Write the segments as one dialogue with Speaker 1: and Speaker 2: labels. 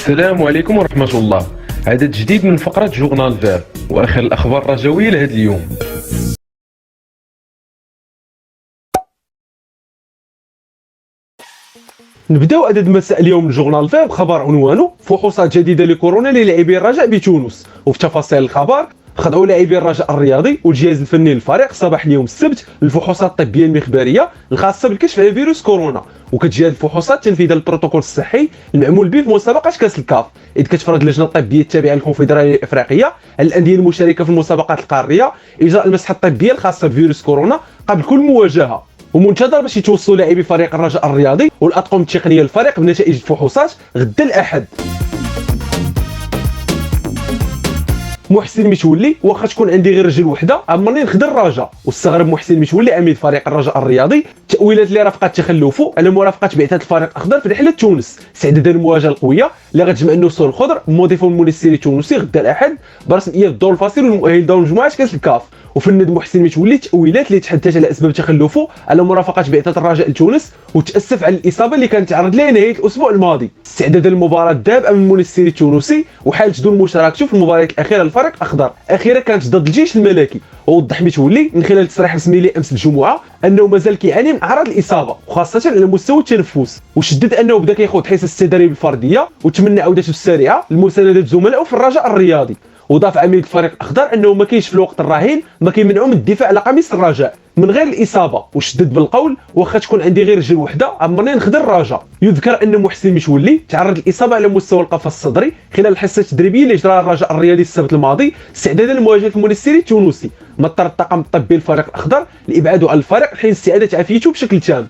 Speaker 1: السلام عليكم ورحمة الله. عدد جديد من فقرة جورنال فير وآخر الأخبار الرجوية لهذا اليوم.
Speaker 2: نبداو عدد مساء اليوم من جورنال فير بخبر عنوانه فحوصات جديده لكورونا للاعبي الرجاء بتونس. وفي تفاصيل الخبر خضعوا لاعبي الرجاء الرياضي والجهاز الفني للفريق صباح اليوم السبت للفحوصات الطبيه المخبريه الخاصه بالكشف على فيروس كورونا. وكتجي هذه الفحوصات تنفيذا للبروتوكول الصحي المعمول به في مسابقه كاس الكاف، اذ كتفرض اللجنه الطبيه التابعه للكونفدراليه الافريقيه على الانديه المشاركه في المسابقات القاريه اجراء المسحه الطبيه الخاصه بفيروس كورونا قبل كل مواجهه. ومنتظر باش يتوصلوا لاعبي فريق الرجاء الرياضي والاطقم التقنيه للفريق بنتائج الفحوصات غدا الاحد. محسن متولي واخا تكون عندي غير رجل وحده عمرني نخدم الرجاء. واستغرب محسن متولي عميد فريق الرجاء الرياضي التاويلات اللي رافقت تخلفه على مرافقه بعثه الفريق الاخضر في رحله تونس استعدادا للمواجهه القويه اللي غتجمع النسور الخضر بمضيفهم المونستيري التونسي غدا الاحد برسميه الدور الفاصل والمؤهل دور مجموعه كاس الكاف. وفند محسن متولي التاويلات اللي تحدثت على اسباب تخلفه على مرافقه بعثه الرجاء لتونس وتاسف على الاصابه اللي كانت تعرض لها نهايه الاسبوع الماضي استعدادا للمباراه الذهاب امام المونستيري التونسي وحاله دون مشاركته في المباريات الاخيره للفريق الاخضر اخيرا كانت ضد الجيش الملكي. ووضح متولي من خلال تصريح رسمي لامس الجمعه انه مازال كيعاني من اعراض الاصابه وخاصه على مستوى التنفس، وشدد انه بدا كيخوض حصص التدريب الفرديه وتمنى عودته السريعه لمسانده زملائه في الرجاء الرياضي. وضاف عميد الفريق الاخضر انه ما كاينش في الوقت الراهن ما كيمنعو من الدفاع على قميص الرجاء من غير الاصابه، وشدد بالقول واخا تكون عندي غير رجل وحده عمرني نخدم الرجاء. يذكر ان محسن متولي تعرض للاصابه على مستوى القفص الصدري خلال الحصه التدريبيه اللي اجراها الرجاء الرياضي السبت الماضي استعدادا لمواجهه المونستيري التونسي. مضطر الطاقم الطبي للفريق الاخضر لابعاده عن الفريق حين استعاده عافيته بشكل تام.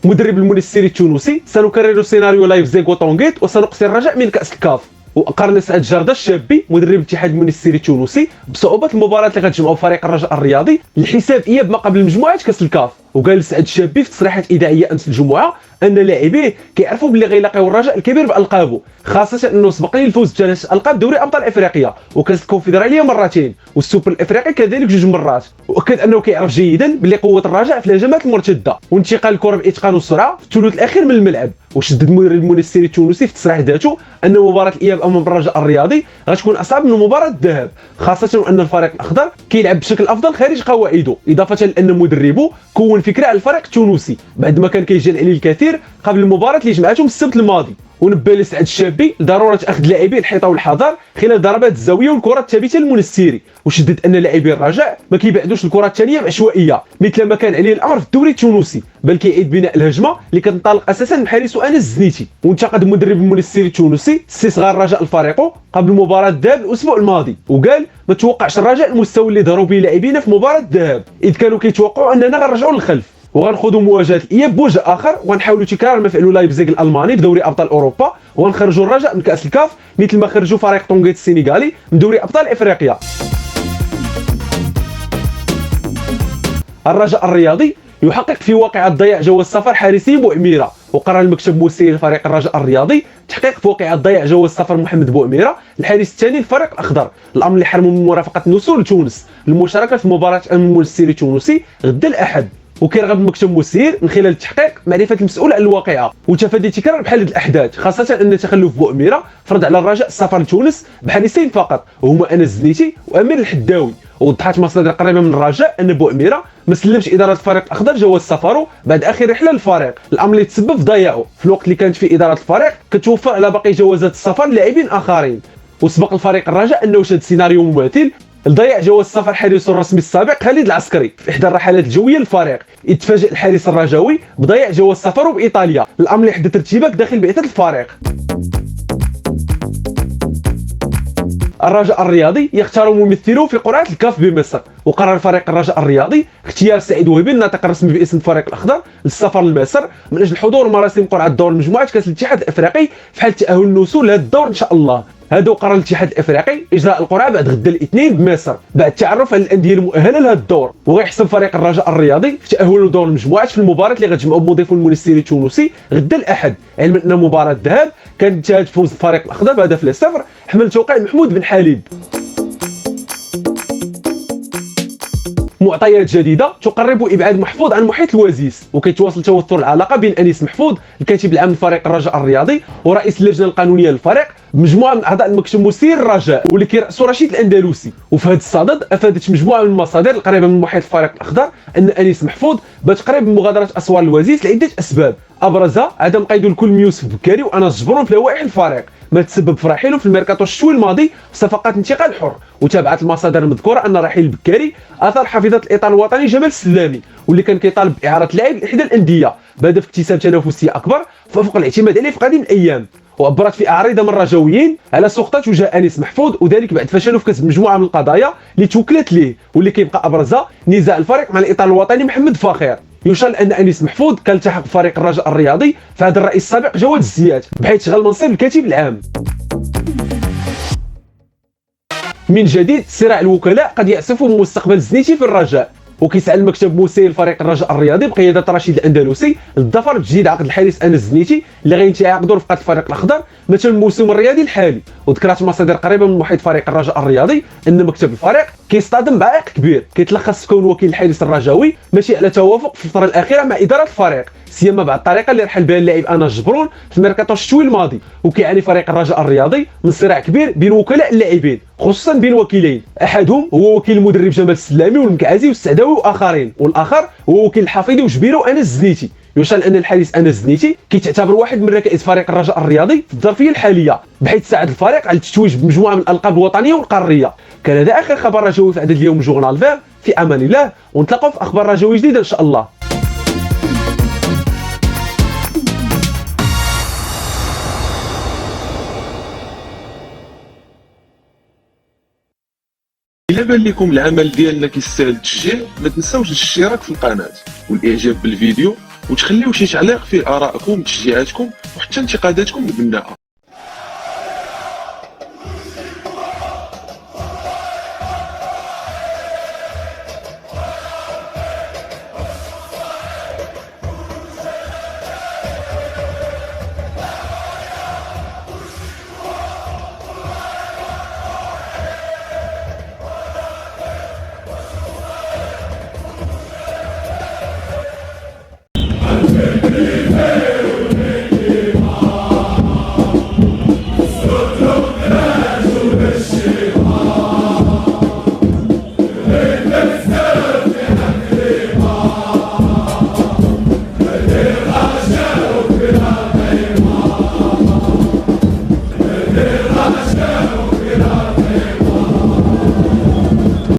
Speaker 2: مدرب المونستيري التونسي سنكرر سيناريو لايبزيغ وطونغيت وسنقصي الرجاء من كاس الكاف. واقر سعد جرده الشابي مدرب الاتحاد المونستيري التونسي بصعوبه المباراه اللي غتجمعوا فريق الرجاء الرياضي لحساب اياب ما قبل مجموعه كاس الكاف. وقال سعد الشابي في تصريحات اذاعيه امس الجمعه ان لاعبيه كيعرفوا باللي غيلاقيو الرجاء الكبير بالقابه، خاصه انه سبق ليه الفوز بثلاث القاب دوري ابطال افريقيا وكاس الكونفدراليه مرتين والسوبر الافريقي كذلك جوج مرات. واكد انه كيعرف جيدا باللي قوه الرجاء في الهجمات المرتده وانتقال الكره باتقان وسرعه في الثلث الاخير من الملعب. وشدد مدرب المونستيري التونسي في تصريح ذاته ان مباراه الاياب امام الرجاء الرياضي غتكون اصعب من مباراه الذهاب، خاصه وان الفريق الاخضر كيلعب بشكل افضل خارج قواعده، اضافه لان مدربه كون فكره على الفريق التونسي بعد ما كان كيجري عليه الكثير قبل المباراه اللي جمعتهم السبت الماضي. ونبه لسعد الشابي لضروره اخذ لاعبي الحيطه والحذر خلال ضربات الزاويه والكره الثابته للمونستيري، وشدد ان لاعبي الرجاء ما كيبعدوش الكره الثانيه بعشوائيه مثل ما كان عليه الامر في الدوري التونسي، بل كيعيد بناء الهجمه اللي كتنطلق اساسا من حارس انس الزنيتي. وانتقد مدرب المونستيري التونسي استصغار الرجاء الفريق قبل مباراه الذهاب الاسبوع الماضي وقال ما توقعش الرجاء المستوى اللي ظهروا به لاعبينا في مباراه الذهاب اذ كانوا كيتوقعوا اننا غنرجعوا للخلف وغنخوضوا مواجهه الاياب بوجه اخر وغنحاولوا تكرار ما فعلوا لايبزيغ الالماني في دوري ابطال اوروبا وغنخرجوا الرجاء من كاس الكاف مثل ما خرجوا فريق طونغيت السنغالي من دوري ابطال افريقيا. الرجاء الرياضي يحقق في واقعة ضياع جواز السفر حارسي بوعميره. وقرر المكتب المسير لفريق الرجاء الرياضي تحقيق في واقعة ضياع جواز السفر محمد بوعميره الحارس الثاني للفريق الاخضر، الامر اللي حرمه من مرافقه النسور لتونس للمشاركه في مباراه امام المونستيري التونسي غدا الاحد. وكيرغب المكتب المسير من خلال التحقيق معرفه المسؤول عن الواقعه وتفادي تكرار بحال هذه الاحداث، خاصه ان تخلف بوعميره فرض على الرجاء السفر لتونس بحارسين فقط وهما انس الزنيتي وامير الحداوي. ووضحت مصادر قريبه من الرجاء ان بوعميره ما سلمش اداره الفريق الاخضر جواز سفره بعد اخر رحله للفريق، الامر اللي تسبب في ضياعه في الوقت اللي كانت فيه اداره الفريق كتوفر على باقي جوازات السفر للاعبين اخرين. وسبق الفريق الرجاء انه شاد سيناريو مماثل لضياع جواز السفر حارسه الرسمي السابق خالد العسكري في احدى الرحلات الجويه للفريق، يتفاجئ الحارس الرجاوي بضياع جواز سفره بايطاليا، الامر اللي حدث ارتباك داخل بعثه الفريق. الرجاء الرياضي يختار ممثله في قرعه الكاف بمصر. وقرر فريق الرجاء الرياضي اختيار سعيد وهبي الناطق الرسمي باسم الفريق الاخضر للسفر لمصر من اجل حضور مراسم قرعه دور مجموعه كاس الاتحاد الافريقي في حال تاهل النسور لهذا الدور ان شاء الله. هذا قرر الاتحاد الافريقي اجراء القرعه بعد غدا الاثنين بمصر بعد التعرف على الانديه المؤهله لهذا الدور، وغيحسب فريق الرجاء الرياضي في تاهله لدور المجموعات في المباراه اللي غتجمعوا بمضيفو المونستيري التونسي غدا الاحد، علما ان مباراه الذهاب كانت انتهت فوز الفريق الاخضر بهدف ل0 حمل توقيع محمود بن حليب. معطيات جديده تقرب ابعاد محفوظ عن محيط الوزيس، وكيتواصل توتر العلاقه بين انيس محفوظ الكاتب العام لفريق الرجاء الرياضي ورئيس اللجنه القانونيه للفريق بمجموعه من اعضاء المكتب المسير الرجاء واللي كيرأسو رشيد الاندلسي. وفي هذا الصدد افادت مجموعه من المصادر القريبه من محيط الفريق الاخضر ان انيس محفوظ بات قريب من مغادره اسوار الوزيس لعده اسباب، ابرزها عدم قيد الكل يوسف بكاري وانس جبرون في لوائح الفريق ما تسبب في رحيله في الميركاتو الشتوي الماضي في صفقات انتقال حر. وتابعت المصادر المذكوره ان رحيل البكاري اثار حافظه الاطار الوطني جمال السلامي واللي كان كيطالب باعاره لاعب لاحدى الانديه بهدف اكتساب تنافسيه اكبر فوق الاعتماد عليه في قادم الايام. وعبرت في اعارضه من الرجاويين على سقطه تجاه انيس محفوظ، وذلك بعد فشله في كسب مجموعه من القضايا اللي توكلت ليه واللي كيبقى ابرزها نزاع الفريق مع الاطار الوطني محمد فخير. يشار ان انيس محفوظ كان التحق بفريق الرجاء الرياضي في عهد الرئيس السابق جواد الزيات بحيث شغل منصب الكاتب العام. من جديد صراع الوكلاء قد يأسف مستقبل الزنيتي في الرجاء، وكيسعى المكتب المسير لفريق الرجاء الرياضي بقياده رشيد الاندلسي للظفر بتجديد عقد الحارس انس الزنيتي اللي غينتهي عقده رفقه الفريق الاخضر مثل الموسم الرياضي الحالي. وذكرت مصادر قريبه من محيط فريق الرجاء الرياضي ان مكتب الفريق كيصطدم بعائق كبير كيتلخص في كون وكيل الحارس الرجاوي ماشي على توافق في الفتره الاخيره مع اداره الفريق، سيما بعد الطريقه اللي رحل بها اللاعب انس جبرون في الميركاتو الشتوي الماضي. وكيعاني فريق الرجاء الرياضي من صراع كبير بين وكلاء اللاعبين، خصوصا بين وكيلين، احدهم هو وكيل المدرب جمال السلامي والمكعازي والسعداوي واخرين، والاخر هو وكيل الحفيظي وجبيرو انس الزنيتي. يشار ان الحارس انس الزنيتي كيتعتبر واحد من ركائز فريق الرجاء الرياضي في الظرفيه الحاليه بحيث ساعد الفريق على التتويج بمجموعه من الالقاب الوطنيه والقاريه. كان هذا اخر خبر رجاوي في عدد اليوم من جورنال فير، في امان الله ونتلاقاو في اخبار رجاوي جديده ان شاء الله.
Speaker 3: إلا بان لكم العمل ديالنا كيستاهل التشجيع ما تنساوش الاشتراك في القناة والاعجاب بالفيديو وتخليو شي تعليق فيه ارائكم وتشجيعاتكم وحتى انتقاداتكم البناءة.